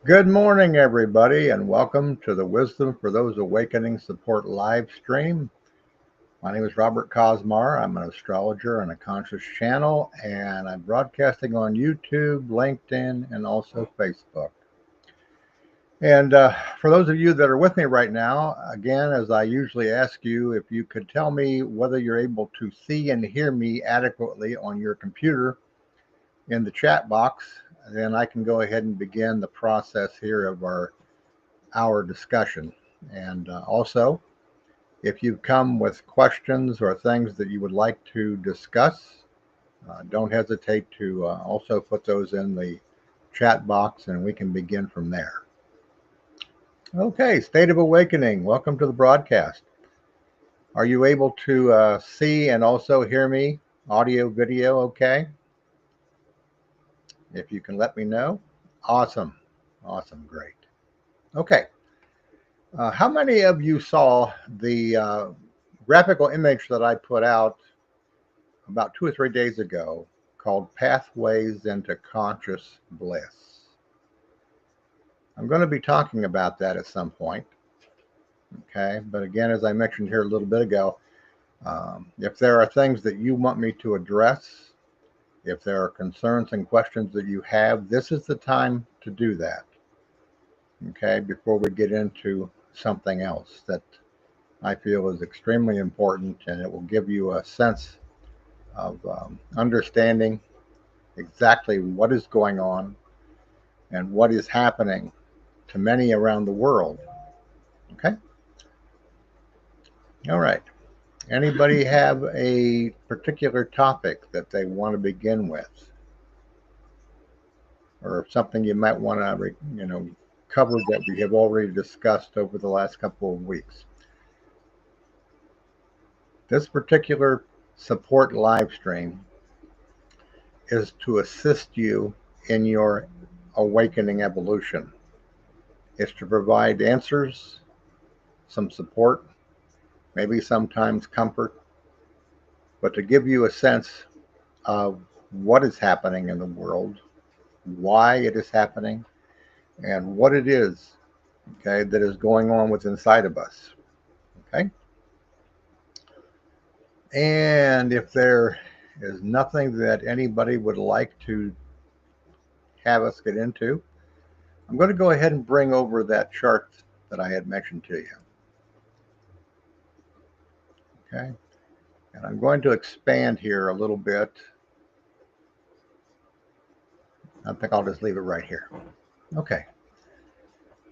Good morning, everybody, and welcome to the Wisdom for Those Awakening Support live stream. My name is Robert Cosmar. I'm an astrologer on a conscious channel, and I'm broadcasting on YouTube, LinkedIn, and also Facebook. And for those of you that are with me right now, again, as I usually ask you, if you could tell me whether you're able to see and hear me adequately on your computer in the chat box, then I can go ahead and begin the process here of our discussion. And also, if you come with questions or things that you would like to discuss, don't hesitate to also put those in the chat box and we can begin from there. Okay, State of Awakening, welcome to the broadcast. Are you able to see and also hear me? Audio, video, okay? If you can let me know. Awesome, awesome, great. Okay. How many of you saw the graphical image that I put out about 2 or 3 days ago called Pathways into Conscious Bliss? I'm going to be talking about that at some point. Okay. But again, as I mentioned here a little bit ago, if there are things that you want me to address, if there are concerns and questions that you have, this is the time to do that. Okay. Before we get into something else that I feel is extremely important, and it will give you a sense of understanding exactly what is going on and what is happening to many around the world. Okay? All right. Anybody have a particular topic that they want to begin with, or something you might want to, cover that we have already discussed over the last couple of weeks? This particular support live stream is to assist you in your awakening evolution. It's to provide answers, some support, maybe sometimes comfort, but to give you a sense of what is happening in the world, why it is happening, and what it is, okay, that is going on with inside of us. Okay? And if there is nothing that anybody would like to have us get into, I'm going to go ahead and bring over that chart that I had mentioned to you. Okay? And I'm going to expand here a little bit. I think I'll just leave it right here. Okay.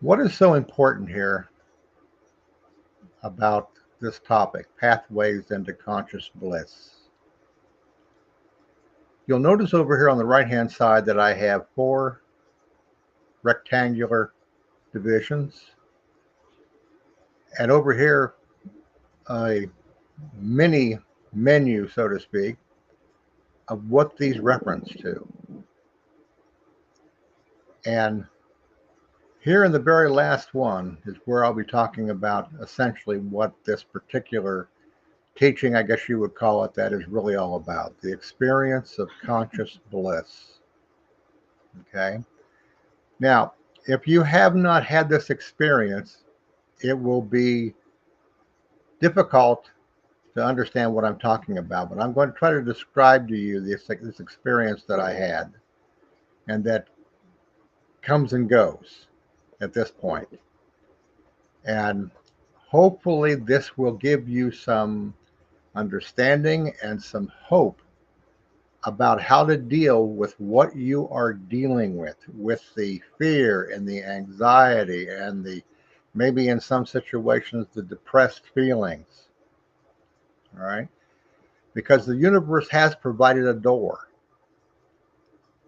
What is so important here about this topic, pathways into conscious bliss? You'll notice over here on the right-hand side that I have 4 rectangular divisions, and over here a mini menu, so to speak, of what these reference to. And here in the very last one is where I'll be talking about essentially what this particular teaching, I guess you would call it, that is really all about. The experience of conscious bliss. Okay. Now, if you have not had this experience, it will be difficult to understand what I'm talking about, but I'm going to try to describe to you this experience that I had and that comes and goes at this point. And hopefully this will give you some understanding and some hope about how to deal with what you are dealing with the fear and the anxiety and the maybe in some situations the depressed feelings. All right. Because the universe has provided a door.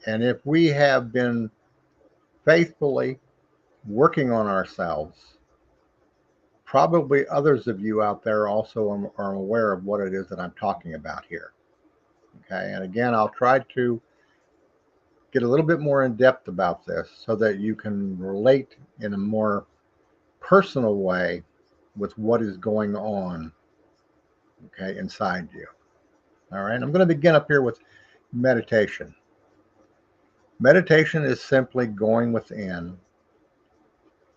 And if we have been faithfully working on ourselves, probably others of you out there also are aware of what it is that I'm talking about here. Okay. And again, I'll try to get a little bit more in depth about this so that you can relate in a more personal way with what is going on, okay, inside you. All right. I'm going to begin up here with meditation. Meditation is simply going within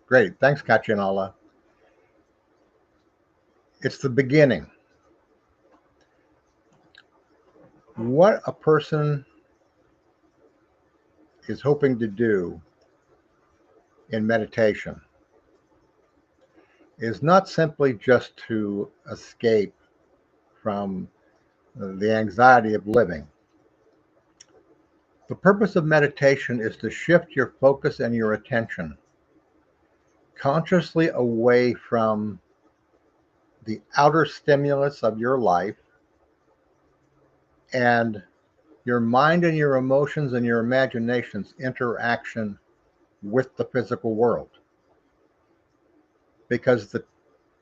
Great. Thanks, Kachinala. It's the beginning. What a person is hoping to do in meditation is not simply just to escape from the anxiety of living. The purpose of meditation is to shift your focus and your attention consciously away from the outer stimulus of your life and your mind and your emotions and your imagination's interaction with the physical world. Because the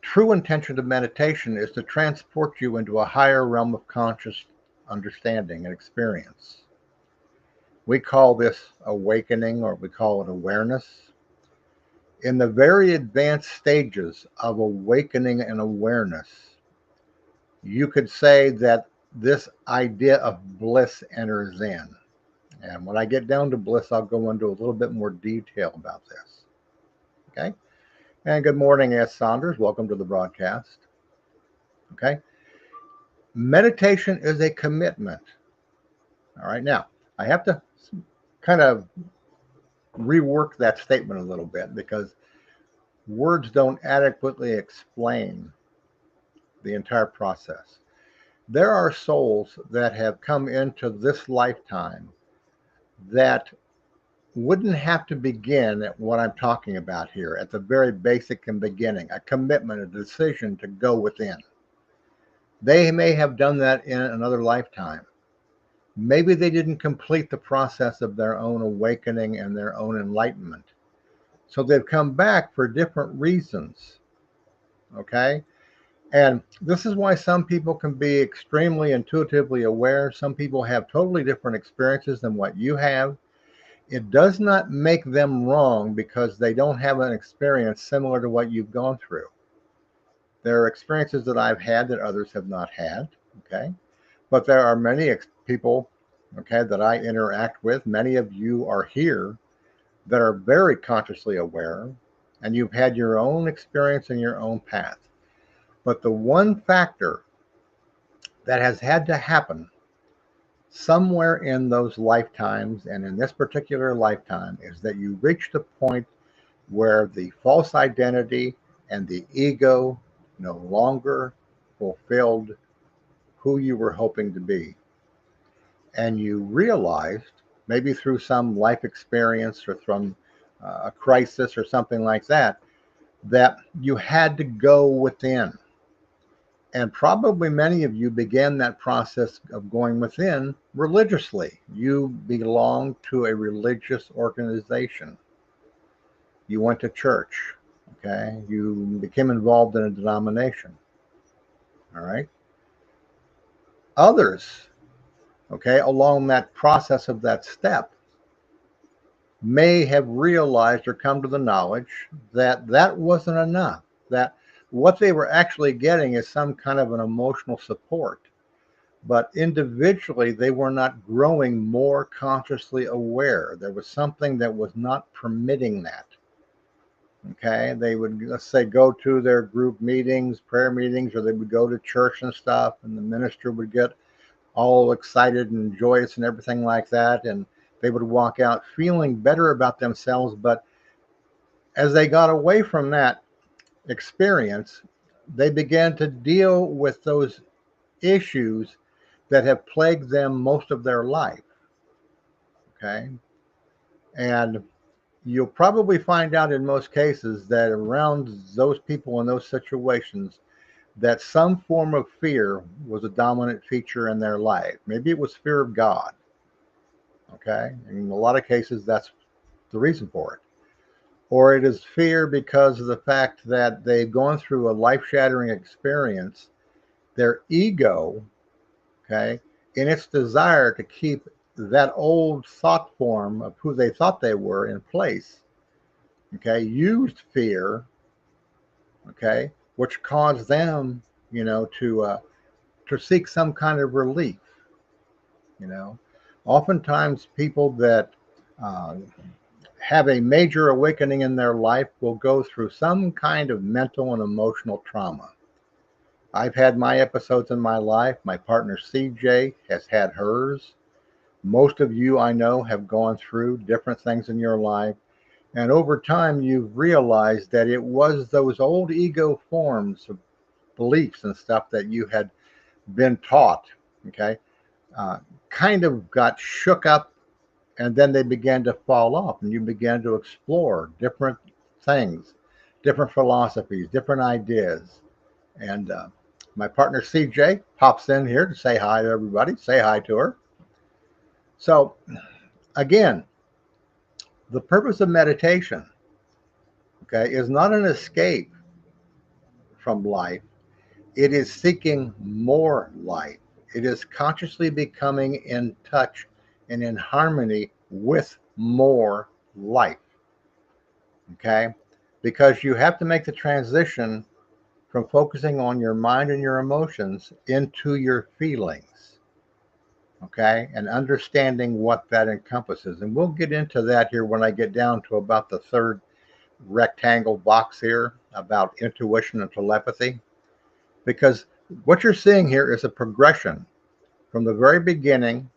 true intention of meditation is to transport you into a higher realm of conscious understanding and experience. We call this awakening, or we call it awareness. In the very advanced stages of awakening and awareness, you could say that this idea of bliss enters in. And when I get down to bliss, I'll go into a little bit more detail about this. Okay? And good morning, S. Saunders. Welcome to the broadcast. Okay? Meditation is a commitment. All right. Now, I have to kind of rework that statement a little bit because words don't adequately explain the entire process. There are souls that have come into this lifetime that wouldn't have to begin at what I'm talking about here, at the very basic and beginning, a commitment, a decision to go within. They may have done that in another lifetime. Maybe they didn't complete the process of their own awakening and their own enlightenment. So they've come back for different reasons. Okay? And this is why some people can be extremely intuitively aware. Some people have totally different experiences than what you have. It does not make them wrong because they don't have an experience similar to what you've gone through. There are experiences that I've had that others have not had. Okay? But there are many people, okay, that I interact with. Many of you are here that are very consciously aware, and you've had your own experience and your own path. But the one factor that has had to happen somewhere in those lifetimes and in this particular lifetime is that you reached a point where the false identity and the ego no longer fulfilled who you were hoping to be. And you realized, maybe through some life experience or from a crisis or something like that, that you had to go within. And probably many of you began that process of going within religiously. You belonged to a religious organization. You went to church, okay? You became involved in a denomination, all right? Others, okay, along that process of that step, may have realized or come to the knowledge that that wasn't enough, that what they were actually getting is some kind of an emotional support. But individually, they were not growing more consciously aware. There was something that was not permitting that. Okay, they would, let's say, go to their group meetings, prayer meetings, or they would go to church and stuff, and the minister would get all excited and joyous and everything like that. And they would walk out feeling better about themselves. But as they got away from that experience, they began to deal with those issues that have plagued them most of their life. Okay. And you'll probably find out in most cases that around those people in those situations, that some form of fear was a dominant feature in their life. Maybe it was fear of God. Okay. In a lot of cases, that's the reason for it. Or it is fear because of the fact that they've gone through a life shattering experience. Their ego, okay, in its desire to keep that old thought form of who they thought they were in place, okay, used fear, okay, which caused them, to seek some kind of relief. You know, oftentimes people that uh, have a major awakening in their life will go through some kind of mental and emotional trauma. I've had my episodes in my life. My partner CJ has had hers. Most of you I know have gone through different things in your life. And over time, you've realized that it was those old ego forms of beliefs and stuff that you had been taught, okay, uh, kind of got shook up, and then they began to fall off, and you began to explore different things, different philosophies, different ideas. And my partner CJ pops in here to say hi to everybody. Say hi to her. So, again, the purpose of meditation, okay, is not an escape from life. It is seeking more life. It is consciously becoming in touch and in harmony with more life. Okay? Because you have to make the transition from focusing on your mind and your emotions into your feelings. Okay? And understanding what that encompasses. And we'll get into that here when I get down to about the third rectangle box here about intuition and telepathy. Because what you're seeing here is a progression from the very beginning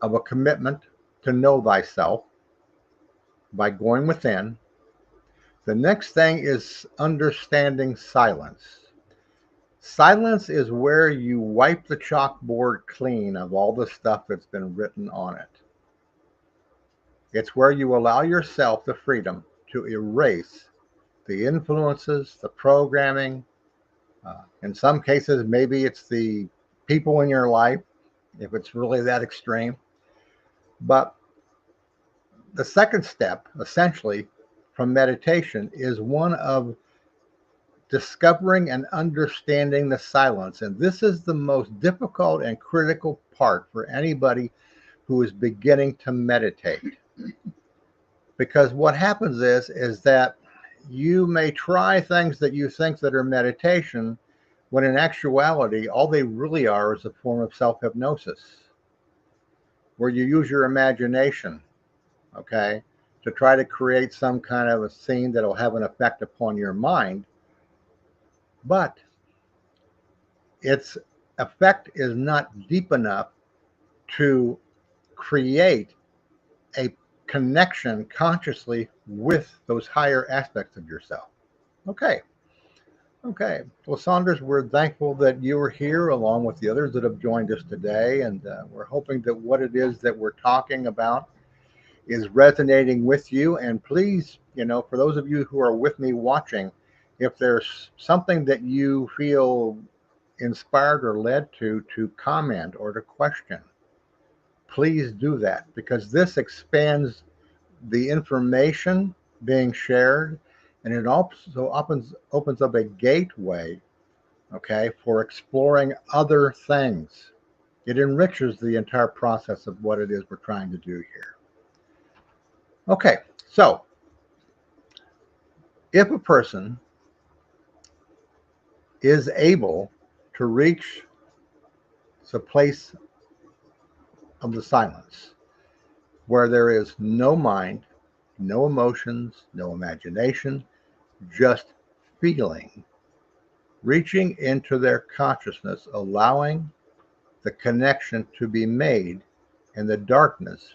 of a commitment to know thyself by going within. The next thing is understanding silence. Silence is where you wipe the chalkboard clean of all the stuff that's been written on it. It's where you allow yourself the freedom to erase the influences, the programming. In some cases, maybe it's the people in your life, if it's really that extreme. But the second step, essentially, from meditation is one of discovering and understanding the silence. And this is the most difficult and critical part for anybody who is beginning to meditate. Because what happens is that you may try things that you think that are meditation, when in actuality, all they really are is a form of self-hypnosis, where you use your imagination, okay, to try to create some kind of a scene that'll have an effect upon your mind. But its effect is not deep enough to create a connection consciously with those higher aspects of yourself. Okay. Okay. Well, Saunders, we're thankful that you are here along with the others that have joined us today. And we're hoping that what it is that we're talking about is resonating with you. And please, for those of you who are with me watching, if there's something that you feel inspired or led to comment or to question, please do that, because this expands the information being shared, and it also opens up a gateway, okay, for exploring other things. It enriches the entire process of what it is we're trying to do here. Okay, so if a person is able to reach the place of the silence where there is no mind, no emotions, no imagination, just feeling, reaching into their consciousness, allowing the connection to be made in the darkness,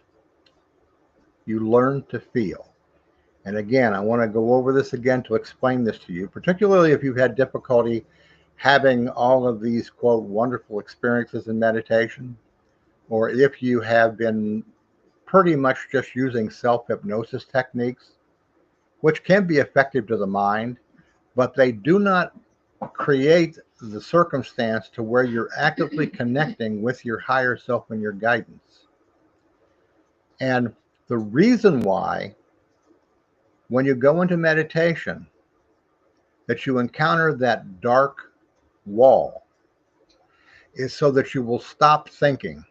you learn to feel. And again, I want to go over this again to explain this to you, particularly if you've had difficulty having all of these, quote, wonderful experiences in meditation, or if you have been pretty much just using self-hypnosis techniques, which can be effective to the mind, but they do not create the circumstance to where you're actively connecting with your higher self and your guidance. And the reason why, when you go into meditation, that you encounter that dark wall is so that you will stop thinking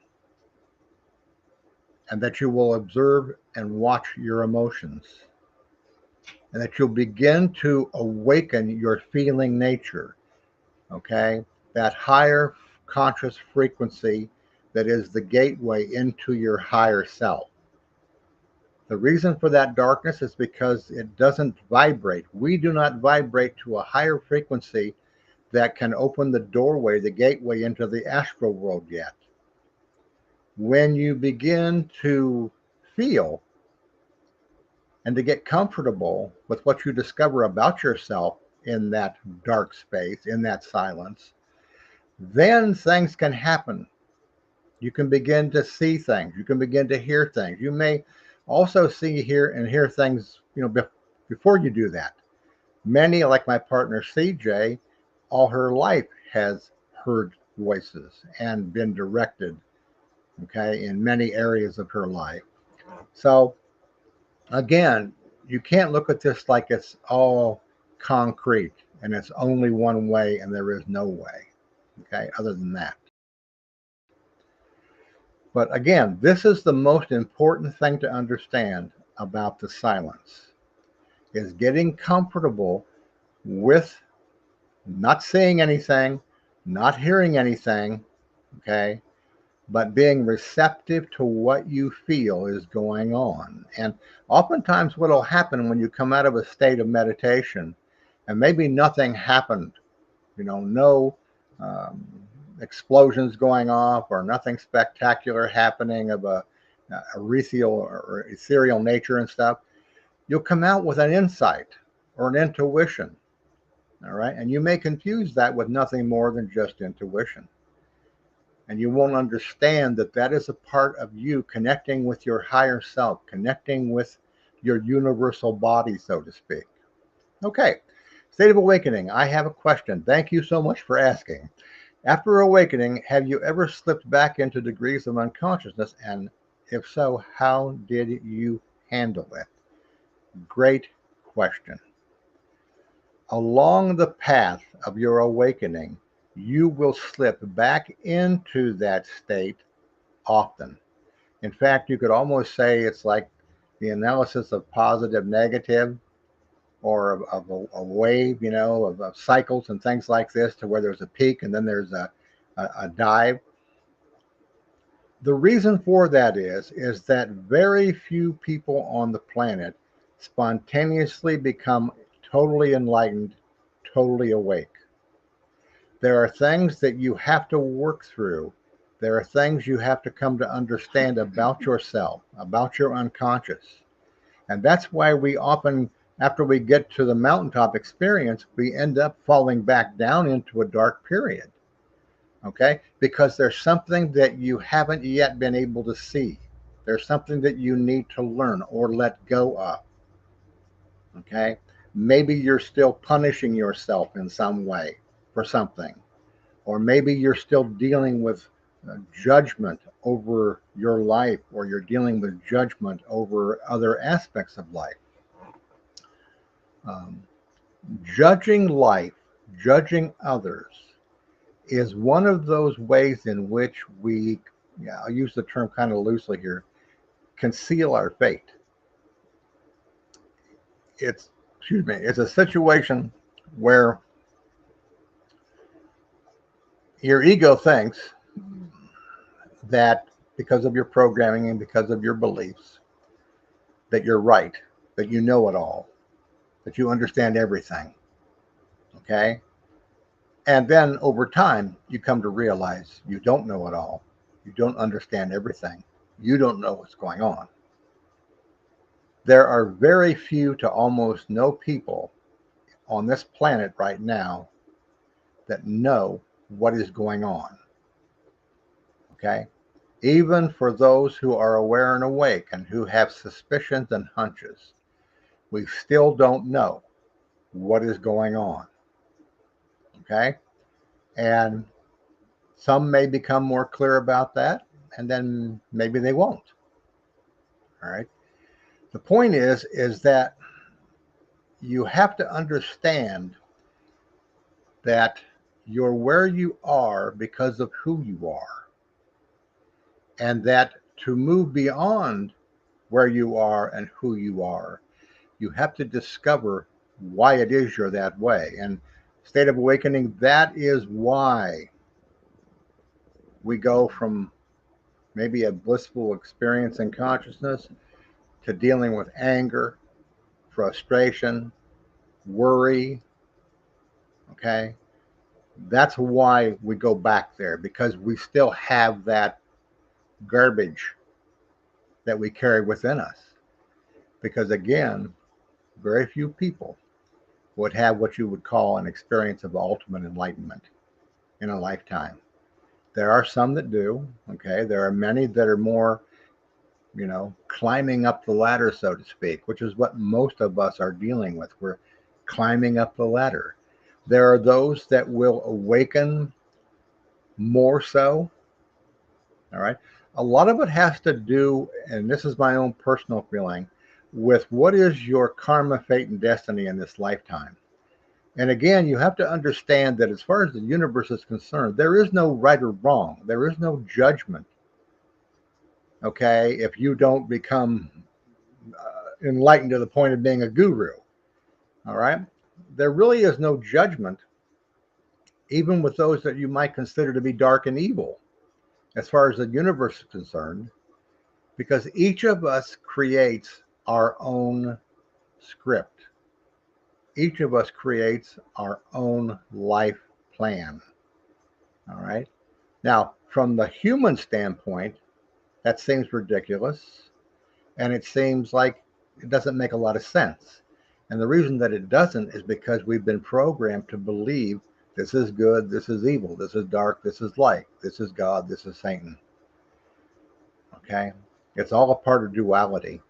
and that you will observe and watch your emotions, and that you'll begin to awaken your feeling nature, okay? That higher conscious frequency that is the gateway into your higher self. The reason for that darkness is because it doesn't vibrate. We do not vibrate to a higher frequency that can open the doorway, the gateway into the astral world yet. When you begin to feel and to get comfortable with what you discover about yourself in that dark space, in that silence, then things can happen. You can begin to see things. You can begin to hear things. You may also see, hear things, before you do that. Many, like my partner CJ, all her life has heard voices and been directed, okay, in many areas of her life. So again, you can't look at this like it's all concrete and it's only one way and there is no way, okay, other than that. But again, this is the most important thing to understand about the silence is getting comfortable with not seeing anything, not hearing anything, okay, but being receptive to what you feel is going on. And oftentimes, what will happen when you come out of a state of meditation and maybe nothing happened, no um, explosions going off or nothing spectacular happening of a ethereal or ethereal nature and stuff, you'll come out with an insight or an intuition. All right. And you may confuse that with nothing more than just intuition. And you won't understand that that is a part of you connecting with your higher self, connecting with your universal body, so to speak. Okay. State of awakening. I have a question. Thank you so much for asking. After awakening, have you ever slipped back into degrees of unconsciousness? And if so, how did you handle it? Great question. Along the path of your awakening, you will slip back into that state often. In fact, you could almost say it's like the analysis of positive, negative, or of a wave, of cycles and things like this, to where there's a peak and then there's a dive. The reason for that is that very few people on the planet spontaneously become totally enlightened, totally awake. There are things that you have to work through. There are things you have to come to understand about yourself, about your unconscious. And that's why we often, after we get to the mountaintop experience, we end up falling back down into a dark period. Okay? Because there's something that you haven't yet been able to see. There's something that you need to learn or let go of. Okay? Maybe you're still punishing yourself in some way for something. Or maybe you're still dealing with judgment over your life, or you're dealing with judgment over other aspects of life. Um, Judging life, judging others, is one of those ways in which we, I'll use the term kind of loosely here, conceal our fate. It's a situation where your ego thinks that because of your programming and because of your beliefs, that you're right, that you know it all, that you understand everything. Okay? And then over time, you come to realize you don't know it all. You don't understand everything. You don't know what's going on. There are very few to almost no people on this planet right now that know what is going on. Okay? Even for those who are aware and awake and who have suspicions and hunches, we still don't know what is going on. Okay? And some may become more clear about that, and then maybe they won't. All right. The point is that you have to understand that you're where you are because of who you are, and that to move beyond where you are and who you are, you have to discover why it is you're that way. And state of awakening, that is why we go from maybe a blissful experience in consciousness to dealing with anger, frustration, worry. Okay. That's why we go back there, because we still have that garbage that we carry within us. Because again, very few people would have what you would call an experience of ultimate enlightenment in a lifetime. There are some that do. Okay. There are many that are more, climbing up the ladder, so to speak, which is what most of us are dealing with. We're climbing up the ladder. There are those that will awaken more so. All right. A lot of it has to do, and this is my own personal feeling, with what is your karma, fate, and destiny in this lifetime. And again, you have to understand that as far as the universe is concerned, there is no right or wrong. There is no judgment. Okay. If you don't become enlightened to the point of being a guru, all right, there really is no judgment, even with those that you might consider to be dark and evil, as far as the universe is concerned, because each of us creates our own script. Each of us creates our own life plan. All right. Now, from the human standpoint, that seems ridiculous, and it seems like it doesn't make a lot of sense. And the reason that it doesn't is because we've been programmed to believe this is good, this is evil, this is dark, this is light, this is God, this is Satan. Okay? It's all a part of duality.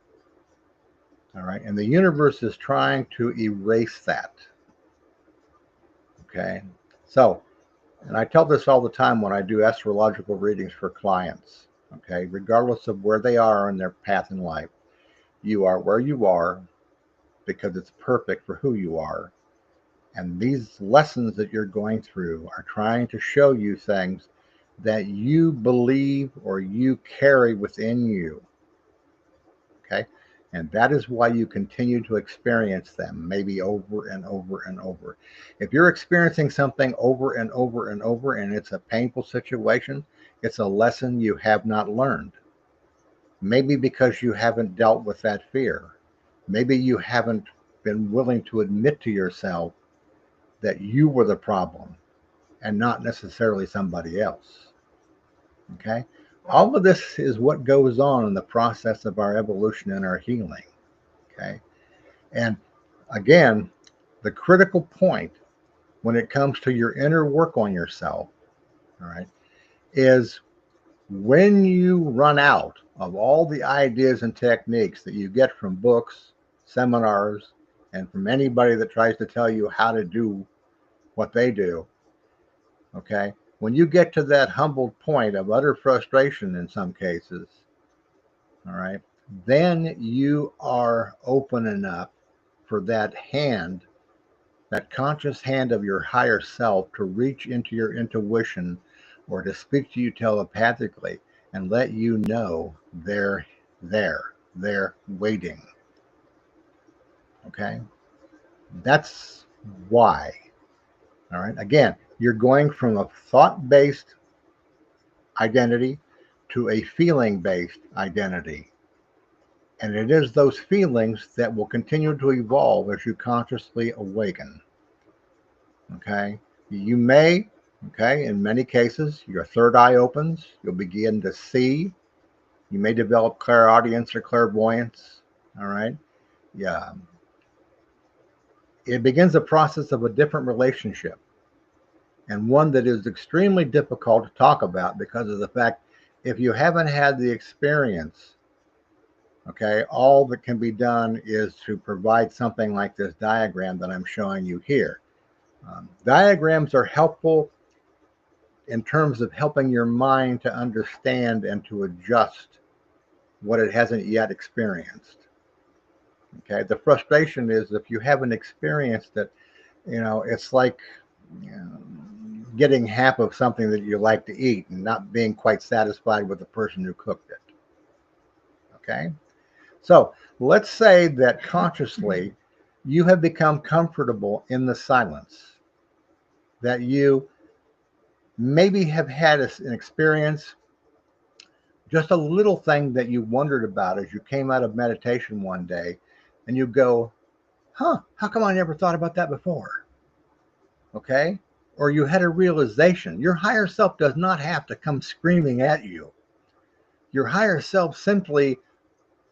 All right? And the universe is trying to erase that. Okay? So, and I tell this all the time when I do astrological readings for clients. Okay? Regardless of where they are in their path in life, you are where you are because it's perfect for who you are. And these lessons that you're going through are trying to show you things that you believe or you carry within you. Okay. And that is why you continue to experience them, maybe over and over and over. If you're experiencing something over and over and over and it's a painful situation, it's a lesson you have not learned. Maybe because you haven't dealt with that fear. Maybe you haven't been willing to admit to yourself that you were the problem and not necessarily somebody else. Okay? All of this is what goes on in the process of our evolution and our healing. Okay? And again, the critical point when it comes to your inner work on yourself, all right, is when you run out of all the ideas and techniques that you get from books, seminars, and from anybody that tries to tell you how to do what they do, okay, when you get to that humbled point of utter frustration in some cases, all right, then you are open enough for that hand, that conscious hand of your higher self to reach into your intuition or to speak to you telepathically and let you know they're there, they're waiting. Okay? That's why. All right? Again, you're going from a thought based identity to a feeling based identity. And it is those feelings that will continue to evolve as you consciously awaken. Okay? You may, okay, in many cases, your third eye opens, you'll begin to see. You may develop clairaudience or clairvoyance. All right? Yeah. It begins a process of a different relationship, and one that is extremely difficult to talk about because of the fact if you haven't had the experience, okay, all that can be done is to provide something like this diagram that I'm showing you here. Diagrams are helpful in terms of helping your mind to understand and to adjust what it hasn't yet experienced. Okay, the frustration is if you haven't experienced it, it's like you know, getting half of something that you like to eat and not being quite satisfied with the person who cooked it. Okay, so let's say that consciously you have become comfortable in the silence, that you maybe have had an experience Just a little thing that you wondered about as you came out of meditation one day, and you go, huh, how come I never thought about that before? Okay? Or you had a realization. Your higher self does not have to come screaming at you. Your higher self simply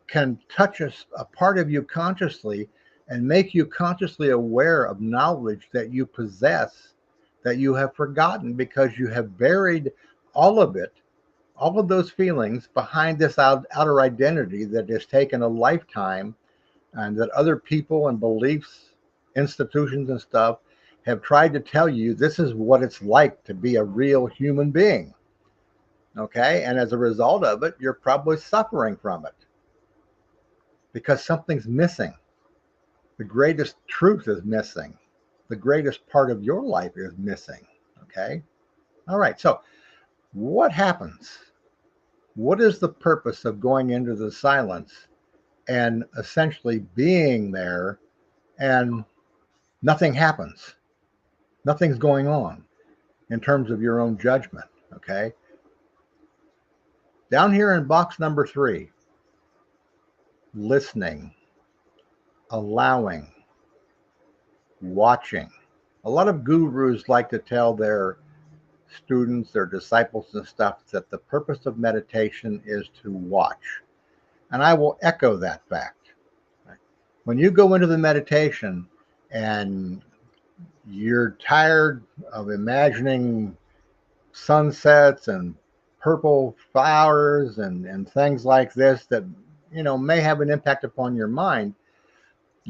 can touch a part of you consciously and make you consciously aware of knowledge that you possess that you have forgotten because you have buried all of it, all of those feelings behind this outer identity that has taken a lifetime, and that other people and beliefs, institutions and stuff have tried to tell you this is what it's like to be a real human being. Okay. And as a result of it, you're probably suffering from it because something's missing. The greatest truth is missing. The greatest part of your life is missing. Okay. All right. So, what happens? What is the purpose of going into the silence and essentially being there and nothing happens? Nothing's going on in terms of your own judgment. Okay. Down here in box number 3, listening, allowing, watching. A lot of gurus like to tell their students, their disciples, and stuff that the purpose of meditation is to watch. And I will echo that fact. When you go into the meditation and you're tired of imagining sunsets and purple flowers and things like this that may have an impact upon your mind,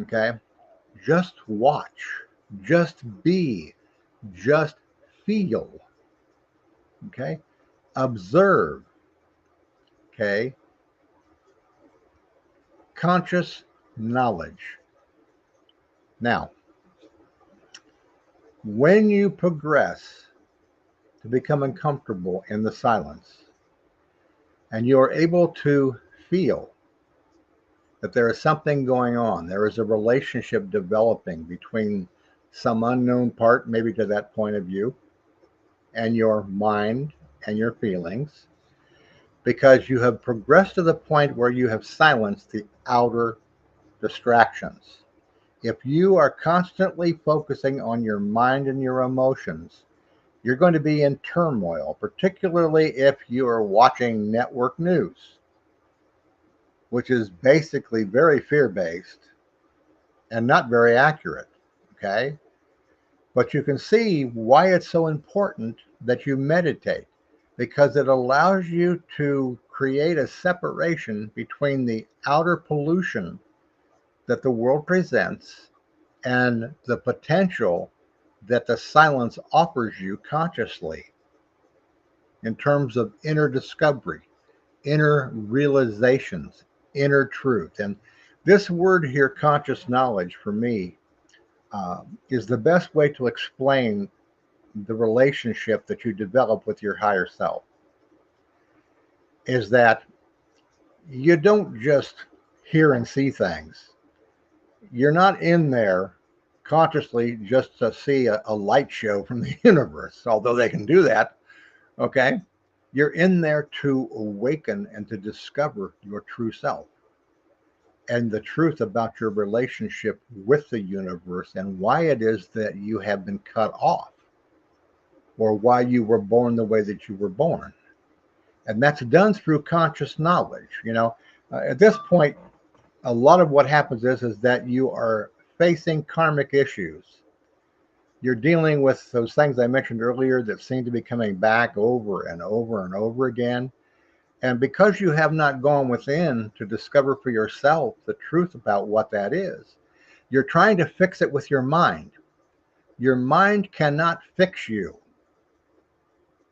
okay, just watch, just be, just feel, okay, observe, okay, conscious knowledge. Now, when you progress to becoming comfortable in the silence and you're able to feel that there is something going on, there is a relationship developing between some unknown part, maybe to that point of view, and your mind and your feelings, because you have progressed to the point where you have silenced the outer distractions. If you are constantly focusing on your mind and your emotions, you're going to be in turmoil, particularly if you are watching network news, which is basically very fear based and not very accurate. Okay. But you can see why it's so important that you meditate, because it allows you to create a separation between the outer pollution that the world presents and the potential that the silence offers you consciously in terms of inner discovery, inner realizations, inner truth. And this word here, conscious knowledge, for me, is the best way to explain the relationship that you develop with your higher self. Is that you don't just hear and see things. You're not in there consciously just to see a light show from the universe, although they can do that. Okay. You're in there to awaken and to discover your true self and the truth about your relationship with the universe and why it is that you have been cut off or why you were born the way that you were born. And that's done through conscious knowledge. At this point, a lot of what happens is that you are facing karmic issues. You're dealing with those things I mentioned earlier that seem to be coming back over and over and over again. And because you have not gone within to discover for yourself the truth about what that is, you're trying to fix it with your mind. Your mind cannot fix you.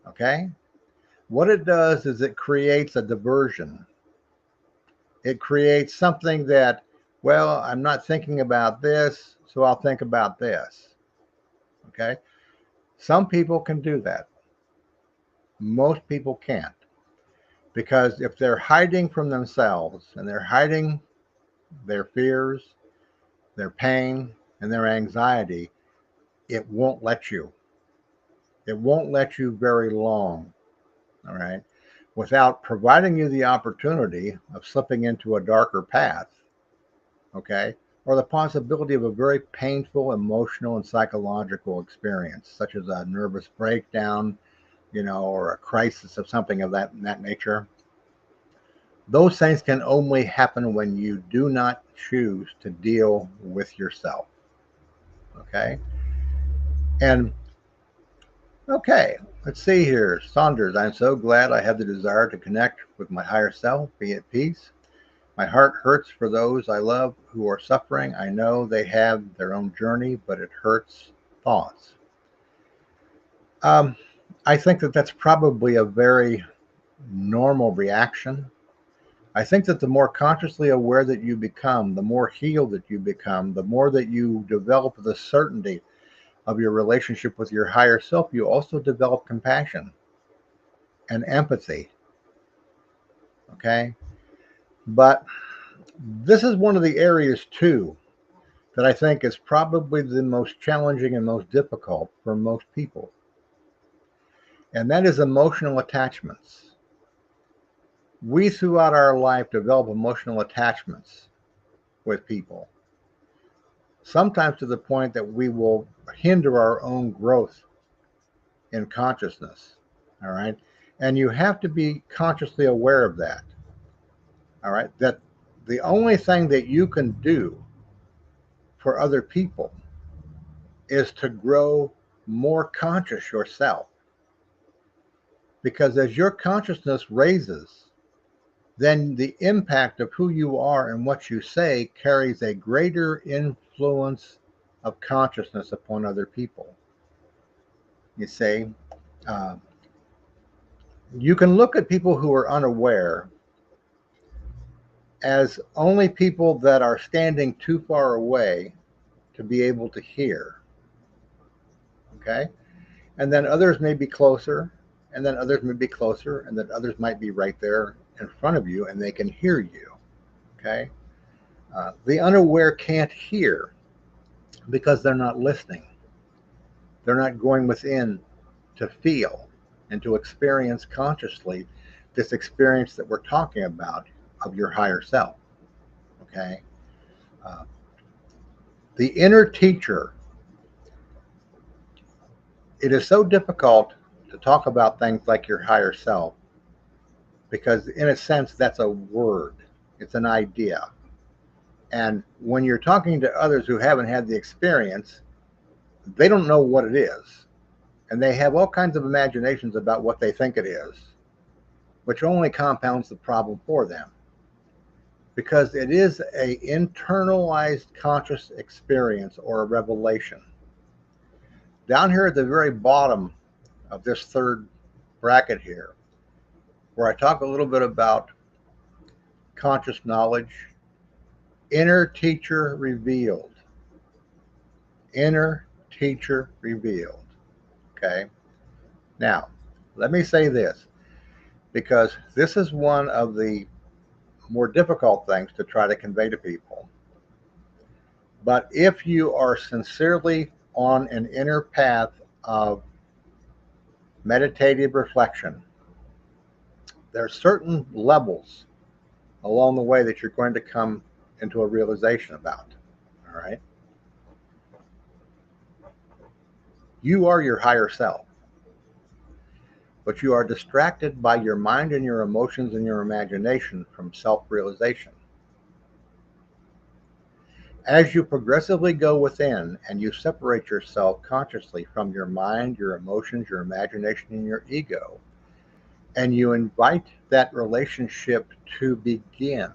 Okay? What it does is it creates a diversion. It creates something that, well, I'm not thinking about this, so I'll think about this. Okay? Some people can do that. Most people can't. Because if they're hiding from themselves and they're hiding their fears, their pain, and their anxiety, it won't let you. It won't let you very long. All right. without providing you the opportunity of slipping into a darker path, okay, or the possibility of a very painful emotional and psychological experience, such as a nervous breakdown, or a crisis of something of that nature. Those things can only happen when you do not choose to deal with yourself. Okay. And okay, let's see here. Saunders, I'm so glad I have the desire to connect with my higher self, be at peace. My heart hurts for those I love who are suffering. I know they have their own journey, but it hurts thoughts. Um, I think that that's probably a very normal reaction. I think that the more consciously aware that you become, the more healed that you become, the more that you develop the certainty of your relationship with your higher self, you also develop compassion and empathy. Okay. But this is one of the areas, too, that I think is probably the most challenging and most difficult for most people. And that is emotional attachments. We, throughout our life, develop emotional attachments with people, sometimes to the point that we will hinder our own growth in consciousness. All right. And you have to be consciously aware of that. All right. That the only thing that you can do for other people is to grow more conscious yourself. Because as your consciousness raises, then the impact of who you are and what you say carries a greater influence of consciousness upon other people. You see, uh, you can look at people who are unaware as only people that are standing too far away to be able to hear. Okay. And then others may be closer, and then others may be closer, and then others might be right there in front of you and they can hear you. Okay. The unaware can't hear because they're not listening. They're not going within to feel and to experience consciously this experience that we're talking about of your higher self. Okay. Uh, the inner teacher, it is so difficult to talk about things like your higher self because, in a sense, that's a word, it's an idea. And when you're talking to others who haven't had the experience, they don't know what it is. And they have all kinds of imaginations about what they think it is, which only compounds the problem for them. Because it is a internalized conscious experience or a revelation. Down here at the very bottom of this third bracket here, where I talk a little bit about conscious knowledge, inner teacher revealed. Inner teacher revealed. Okay. Now, let me say this, because this is one of the more difficult things to try to convey to people. But if you are sincerely on an inner path of meditative reflection, there are certain levels along the way that you're going to come into a realization about. All right. You are your higher self, but you are distracted by your mind and your emotions and your imagination from self-realization. As you progressively go within and you separate yourself consciously from your mind, your emotions, your imagination, and your ego, and you invite that relationship to begin,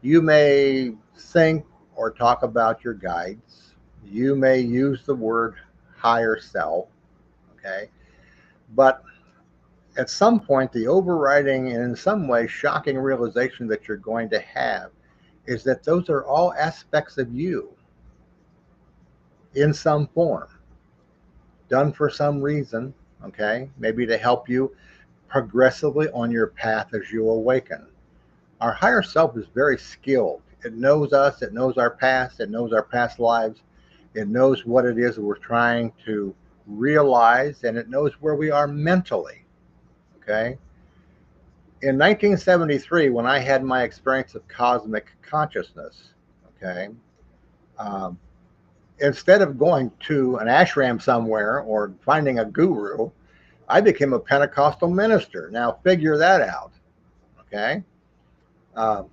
you may think or talk about your guides. You may use the word higher self, okay? But at some point, the overriding and in some way shocking realization that you're going to have is that those are all aspects of you in some form, done for some reason, okay? Maybe to help you progressively on your path as you awaken. Our higher self is very skilled. It knows us, it knows our past, it knows our past lives, it knows what it is that we're trying to realize, and it knows where we are mentally. Okay. In 1973, when I had my experience of cosmic consciousness, okay, um, instead of going to an ashram somewhere or finding a guru, I became a Pentecostal minister. Now, figure that out, okay? Um,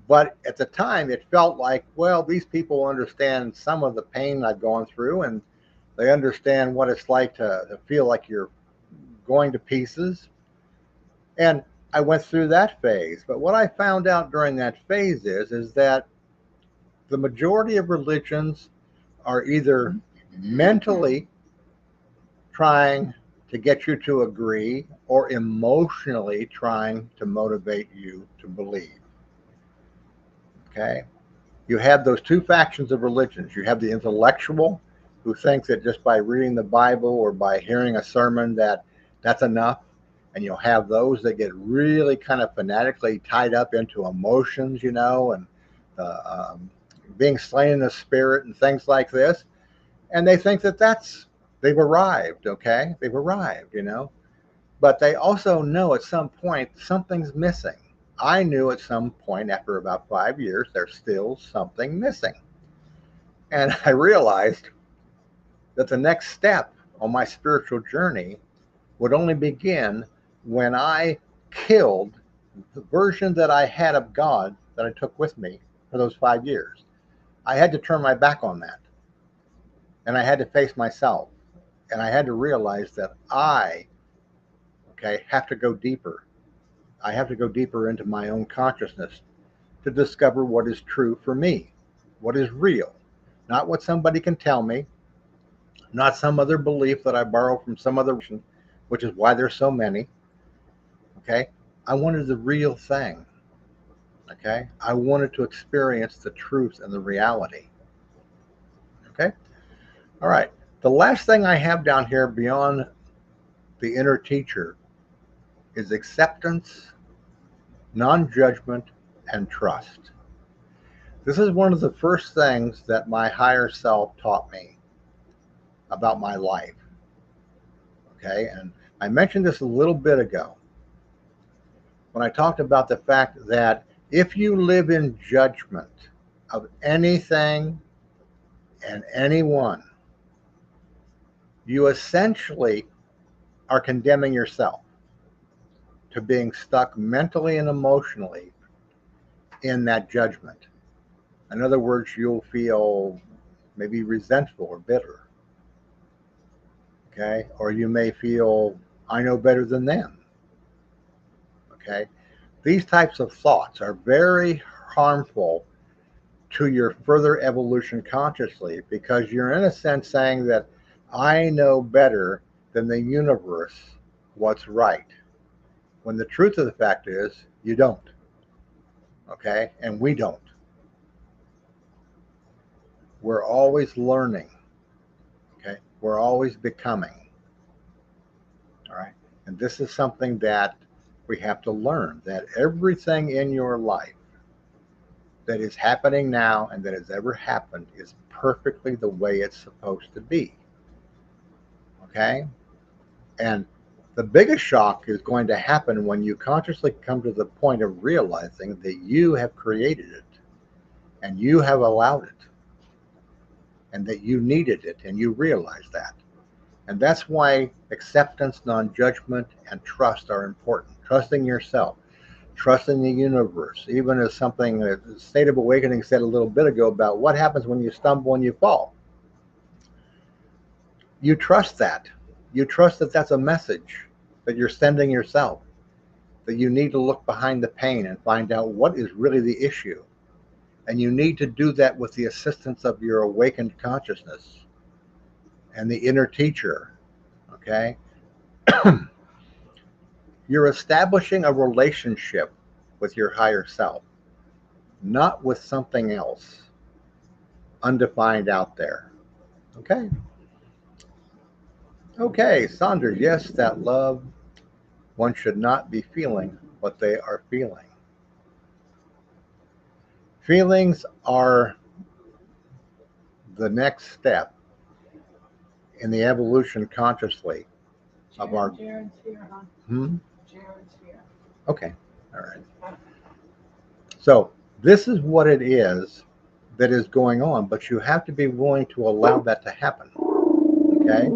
but at the time, it felt like, well, these people understand some of the pain I've gone through, and they understand what it's like to feel like you're going to pieces. And I went through that phase. But what I found out during that phase is that the majority of religions are either mentally trying to get you to agree or emotionally trying to motivate you to believe. Okay? You have those two factions of religions. You have the intellectual who thinks that just by reading the Bible or by hearing a sermon that's enough. And you'll have those that get really kind of fanatically tied up into emotions, and being slain in the spirit and things like this. And they think that they've arrived, okay? They've arrived. But they also know at some point something's missing. I knew at some point after about 5 years there's still something missing. And I realized that the next step on my spiritual journey would only begin when I killed the version that I had of God that I took with me for those 5 years. I had to turn my back on that. And I had to face myself. And I had to realize that okay, have to go deeper. I have to go deeper into my own consciousness to discover what is true for me, what is real, not what somebody can tell me, not some other belief that I borrow from some other religion, which is why there's so many. Okay, I wanted the real thing. Okay, I wanted to experience the truth and the reality. Okay, all right. The last thing I have down here beyond the inner teacher is acceptance, non-judgment, and trust. This is one of the first things that my higher self taught me about my life. Okay, and I mentioned this a little bit ago when I talked about the fact that if you live in judgment of anything and anyone, you essentially are condemning yourself to being stuck mentally and emotionally in that judgment. In other words, you'll feel maybe resentful or bitter. Okay, or you may feel, I know better than them. Okay, these types of thoughts are very harmful to your further evolution consciously, because you're in a sense saying that I know better than the universe what's right, when the truth of the fact is you don't. Okay, and we don't. We're always learning. Okay, we're always becoming. All right, and this is something that we have to learn, that everything in your life that is happening now and that has ever happened is perfectly the way it's supposed to be. Okay? And the biggest shock is going to happen when you consciously come to the point of realizing that you have created it and you have allowed it and that you needed it and you realize that. And that's why acceptance, non-judgment, and trust are important. Trusting yourself, trusting the universe, even as something that State of Awakening said a little bit ago about what happens when you stumble and you fall. You trust that. You trust that that's a message that you're sending yourself, that you need to look behind the pain and find out what is really the issue. And you need to do that with the assistance of your awakened consciousness and the inner teacher. Okay? You're establishing a relationship with your higher self, not with something else undefined out there. Okay? Okay, Sandra, yes, that love, one should not be feeling what they are feeling. Feelings are the next step in the evolution consciously of our. Jared's here, huh? Hmm? Jared's here. Okay. All right. So this is what it is that is going on, but you have to be willing to allow that to happen. Okay?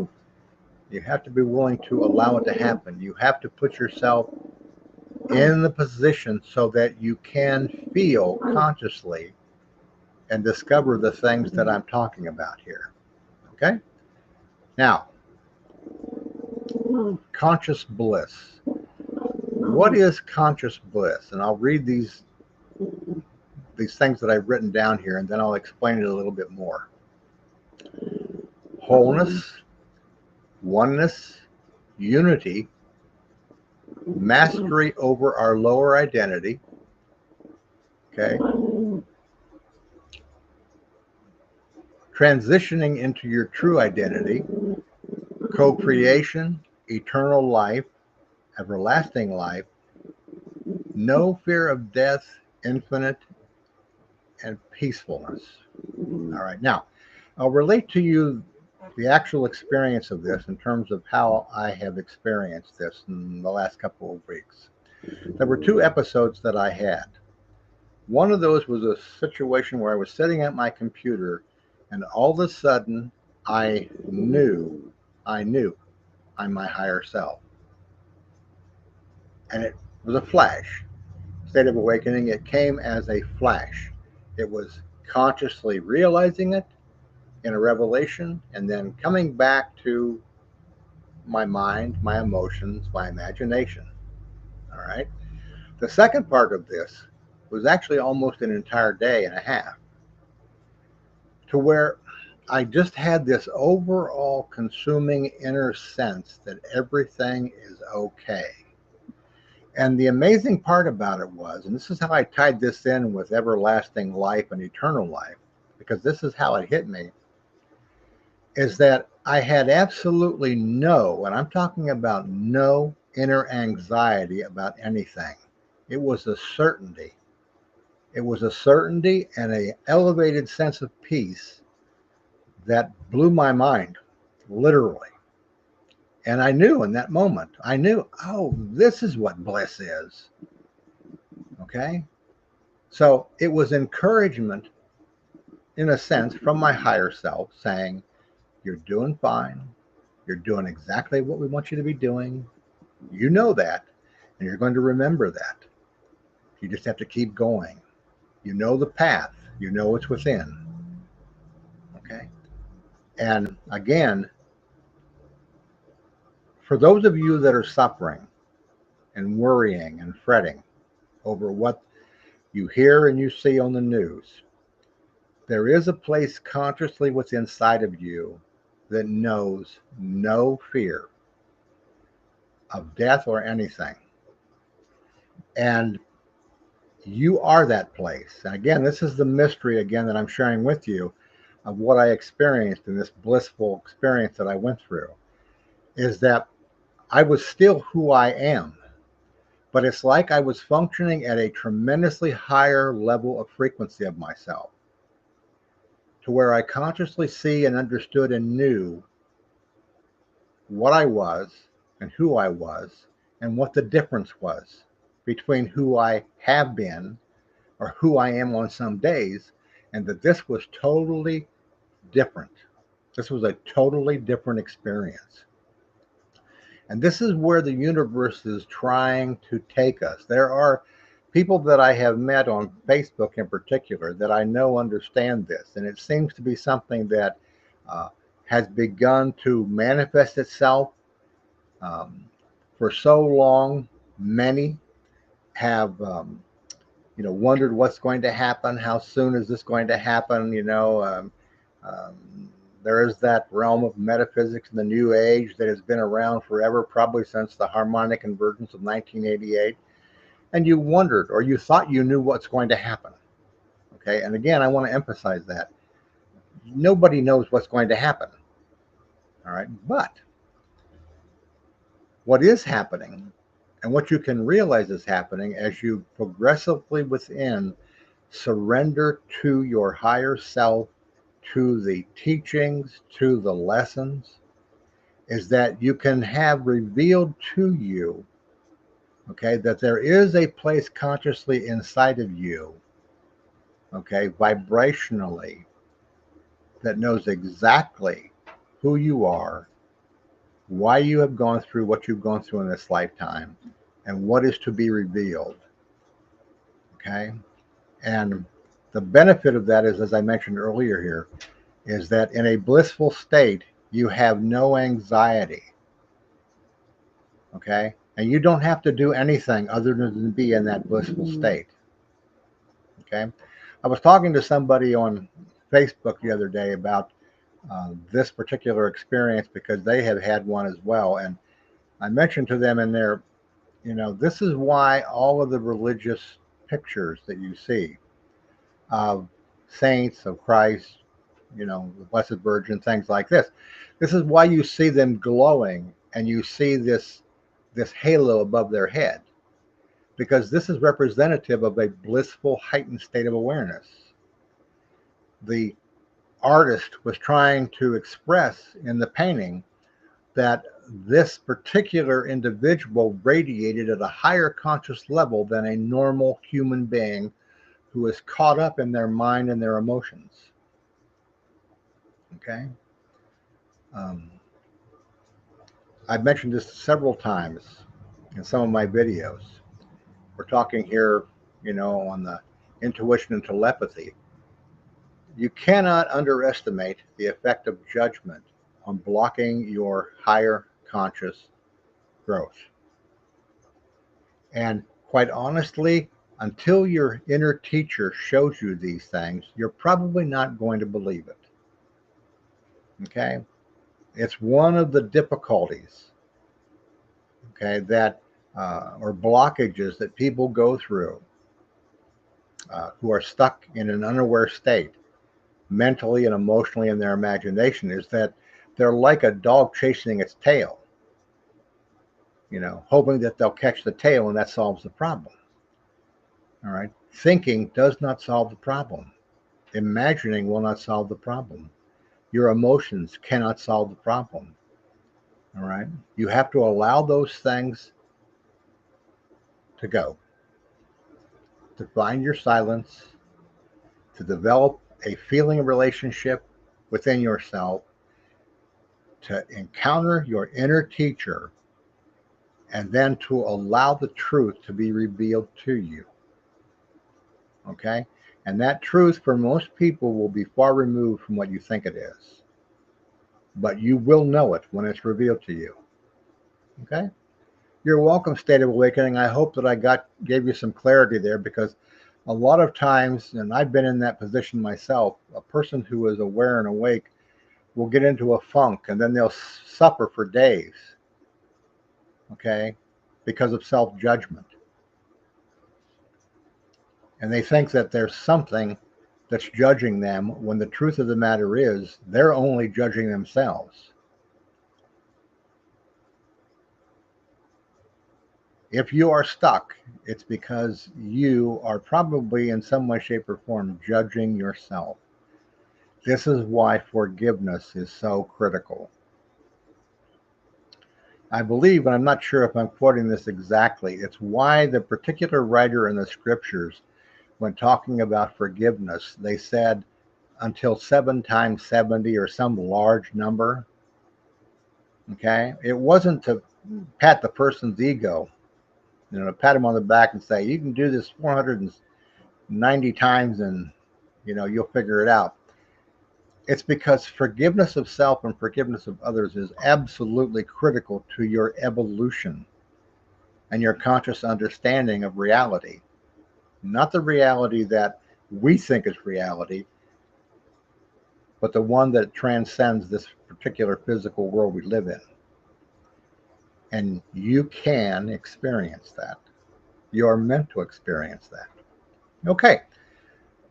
You have to be willing to allow it to happen. You have to put yourself in the position so that you can feel consciously and discover the things that I'm talking about here. Okay? Now, conscious bliss. What is conscious bliss? And I'll read these things that I've written down here, and then I'll explain it a little bit more. Wholeness, oneness, unity, mastery over our lower identity, okay? Transitioning into your true identity, co-creation, eternal life, everlasting life, no fear of death, infinite, and peacefulness. All right, now I'll relate to you the actual experience of this in terms of how I have experienced this in the last couple of weeks. There were two episodes that I had. One of those was a situation where I was sitting at my computer and all of a sudden I knew I'm my higher self. And it was a flash. State of awakening, it came as a flash. It was consciously realizing it in a revelation and then coming back to my mind, my emotions, my imagination. All right. The second part of this was actually almost an entire day and a half, to where I just had this overall consuming inner sense that everything is okay. And the amazing part about it was, and this is how I tied this in with everlasting life and eternal life, because this is how it hit me, is that I had absolutely no, and I'm talking about no inner anxiety about anything. It was a certainty. It was a certainty and an elevated sense of peace that blew my mind, literally. And I knew in that moment, I knew, oh, this is what bliss is. Okay. So it was encouragement, in a sense, from my higher self saying, you're doing fine. You're doing exactly what we want you to be doing. You know that, and you're going to remember that. You just have to keep going. You know the path, you know it's within. Okay. And again, for those of you that are suffering and worrying and fretting over what you hear and you see on the news, there is a place consciously what's inside of you that knows no fear of death or anything. And you are that place. And again, this is the mystery again that I'm sharing with you of what I experienced in this blissful experience that I went through, is that I was still who I am, but it's like I was functioning at a tremendously higher level of frequency of myself, to where I consciously see and understood and knew what I was and who I was and what the difference was between who I have been or who I am on some days, and that this was totally different. This was a totally different experience. And this is where the universe is trying to take us. There are people that I have met on Facebook in particular that I know understand this. And it seems to be something that uh, has begun to manifest itself um, for so long. Many have, wondered what's going to happen. How soon is this going to happen? Um, there is that realm of metaphysics in the New Age that has been around forever, probably since the harmonic convergence of 1988. And you wondered, or you thought you knew what's going to happen. Okay. And again, I want to emphasize that nobody knows what's going to happen. All right. But what is happening and what you can realize is happening as you progressively within surrender to your higher self, to the teachings, to the lessons, is that you can have revealed to you, okay, that there is a place consciously inside of you, okay, vibrationally, that knows exactly who you are, why you have gone through what you've gone through in this lifetime, and what is to be revealed, okay? And the benefit of that is, as I mentioned earlier here, is that in a blissful state, you have no anxiety, okay? And you don't have to do anything other than be in that blissful state, okay? I was talking to somebody on Facebook the other day about this particular experience because they have had one as well. And I mentioned to them in there, this is why all of the religious pictures that you see of saints, of Christ, the Blessed Virgin, things like this is why you see them glowing and you see this halo above their head, because this is representative of a blissful, heightened state of awareness. The artist was trying to express in the painting that this particular individual radiated at a higher conscious level than a normal human being who is caught up in their mind and their emotions. Okay? Um, I've mentioned this several times in some of my videos. We're talking here, on the intuition and telepathy. You cannot underestimate the effect of judgment on blocking your higher conscious growth. And quite honestly, until your inner teacher shows you these things, you're probably not going to believe it. Okay? It's one of the difficulties, okay, that or blockages that people go through who are stuck in an unaware state, mentally and emotionally in their imagination, is that they're like a dog chasing its tail, hoping that they'll catch the tail and that solves the problem. All right. Thinking does not solve the problem. Imagining will not solve the problem. Your emotions cannot solve the problem. All right. You have to allow those things to go, to find your silence, to develop a feeling relationship within yourself, to encounter your inner teacher, and then to allow the truth to be revealed to you. Okay? And that truth for most people will be far removed from what you think it is. But you will know it when it's revealed to you. Okay? You're welcome, State of Awakening. I hope that I gave you some clarity there, because a lot of times, and I've been in that position myself, a person who is aware and awake will get into a funk and then they'll suffer for days, okay, because of self-judgment. And they think that there's something that's judging them when the truth of the matter is they're only judging themselves. If you are stuck, it's because you are probably in some way, shape, or form judging yourself. This is why forgiveness is so critical. I believe, and I'm not sure if I'm quoting this exactly, it's why the particular writer in the scriptures, when talking about forgiveness, they said until 7 times 70 or some large number. Okay? It wasn't to pat the person's ego, pat him on the back and say, you can do this 490 times and, you'll figure it out. It's because forgiveness of self and forgiveness of others is absolutely critical to your evolution and your conscious understanding of reality. Not the reality that we think is reality, but the one that transcends this particular physical world we live in. And you can experience that. You're meant to experience that. Okay,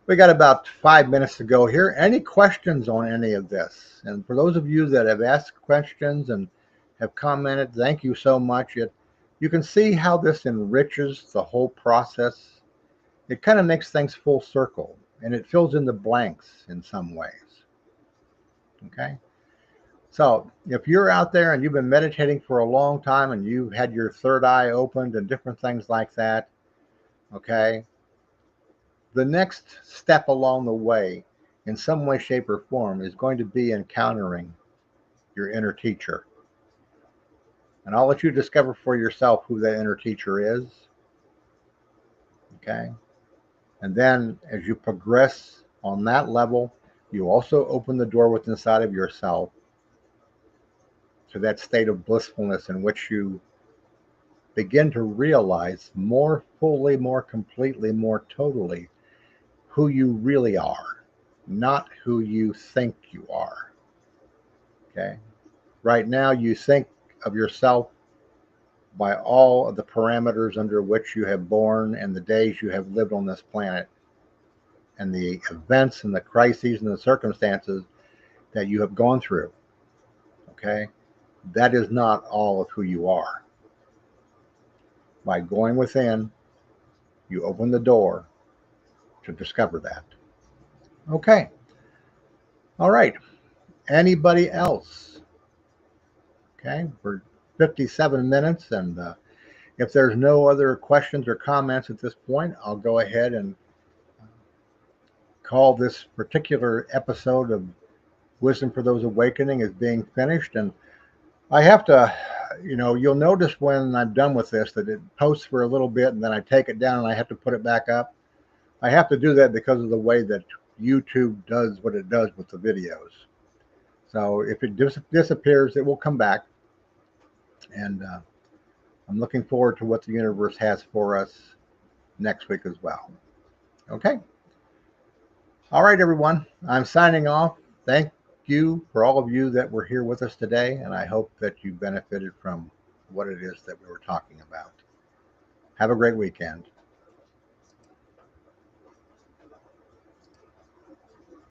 we got about 5 minutes to go here. Any questions on any of this? And for those of you that have asked questions and have commented, thank you so much. You can see how this enriches the whole process. It kind of makes things full circle and it fills in the blanks in some ways. Okay. So if you're out there and you've been meditating for a long time and you've had your third eye opened and different things like that, okay, the next step along the way, in some way, shape, or form, is going to be encountering your inner teacher. And I'll let you discover for yourself who that inner teacher is, okay? And then as you progress on that level, you also open the door within inside of yourself to that state of blissfulness in which you begin to realize more fully, more completely, more totally who you really are, not who you think you are. Okay. Right now, you think of yourself by all of the parameters under which you have born and the days you have lived on this planet and the events and the crises and the circumstances that you have gone through. Okay. That is not all of who you are. By going within, you open the door to discover that. Okay. All right. Anybody else? Okay. We're 57 minutes. And if there's no other questions or comments at this point, I'll go ahead and call this particular episode of Wisdom for Those Awakening as being finished. And I have to, you'll notice when I'm done with this that it posts for a little bit and then I take it down and I have to put it back up. I have to do that because of the way that YouTube does what it does with the videos. So if it disappears, it will come back. And I'm looking forward to what the universe has for us next week as well. Okay. All right, everyone. I'm signing off. Thank you for all of you that were here with us today. And I hope that you benefited from what it is that we were talking about. Have a great weekend.